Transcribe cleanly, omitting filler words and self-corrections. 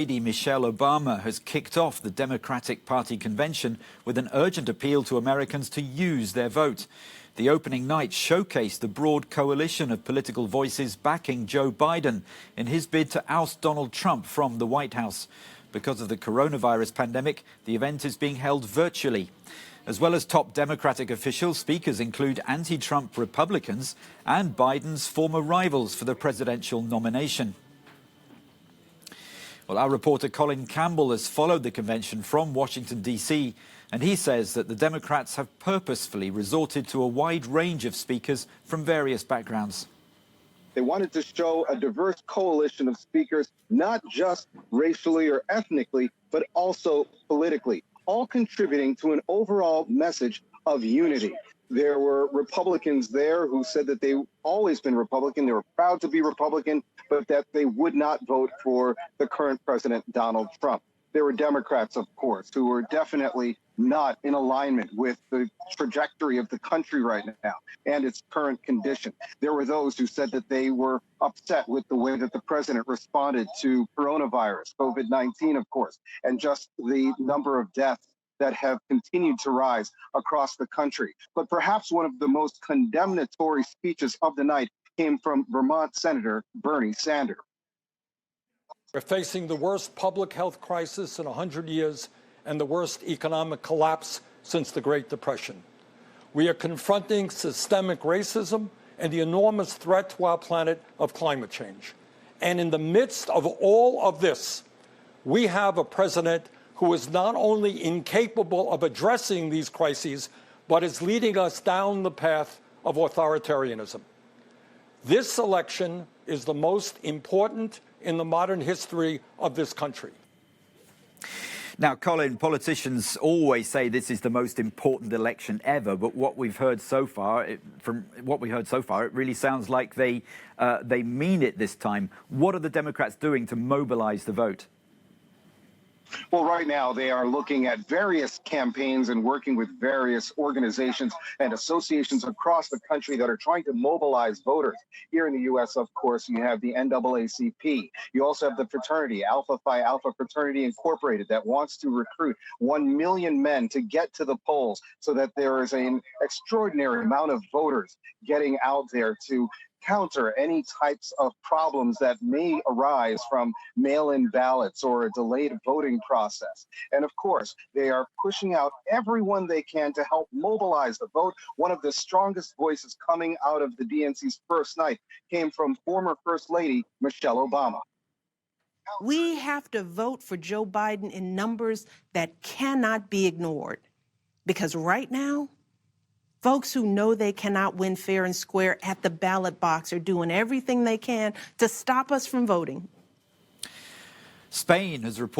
Lady Michelle Obama has kicked off the Democratic Party convention with an urgent appeal to Americans to use their vote. The opening night showcased the broad coalition of political voices backing Joe Biden in his bid to oust Donald Trump from the White House. Because of the coronavirus pandemic, the event is being held virtually. As well as top Democratic officials, speakers include anti-Trump Republicans and Biden's former rivals for the presidential nomination. Well, our reporter Colin Campbell has followed the convention from Washington, D.C., and he says that the Democrats have purposefully resorted to a wide range of speakers from various backgrounds. They wanted to show a diverse coalition of speakers, not just racially or ethnically, but also politically, all contributing to an overall message of unity. There were Republicans there who said that they've always been Republican, they were proud to be Republican, but that they would not vote for the current president, Donald Trump. There were Democrats, of course, who were definitely not in alignment with the trajectory of the country right now and its current condition. There were those who said that they were upset with the way that the president responded to coronavirus, COVID-19, of course, and just the number of deaths that have continued to rise across the country. But perhaps one of the most condemnatory speeches of the night came from Vermont Senator Bernie Sanders. We're facing the worst public health crisis in 100 years and the worst economic collapse since the Great Depression. We are confronting systemic racism and the enormous threat to our planet of climate change. And in the midst of all of this, we have a president who is not only incapable of addressing these crises, but is leading us down the path of authoritarianism. This election is the most important in the modern history of this country. Now, Colin, politicians always say this is the most important election ever, but what we've heard so far, it really sounds like they mean it this time. What are the Democrats doing to mobilize the vote? Well, right now they are looking at various campaigns and working with various organizations and associations across the country that are trying to mobilize voters. Here in the U.S., of course, you have the NAACP. You also have the fraternity, Alpha Phi Alpha Fraternity Incorporated, that wants to recruit 1 million men to get to the polls so that there is an extraordinary amount of voters getting out there to counter any types of problems that may arise from mail-in ballots or a delayed voting process. And of course, they are pushing out everyone they can to help mobilize the vote. One of the strongest voices coming out of the DNC's first night came from former First Lady Michelle Obama. We have to vote for Joe Biden in numbers that cannot be ignored, because right now, folks who know they cannot win fair and square at the ballot box are doing everything they can to stop us from voting. Spain has reported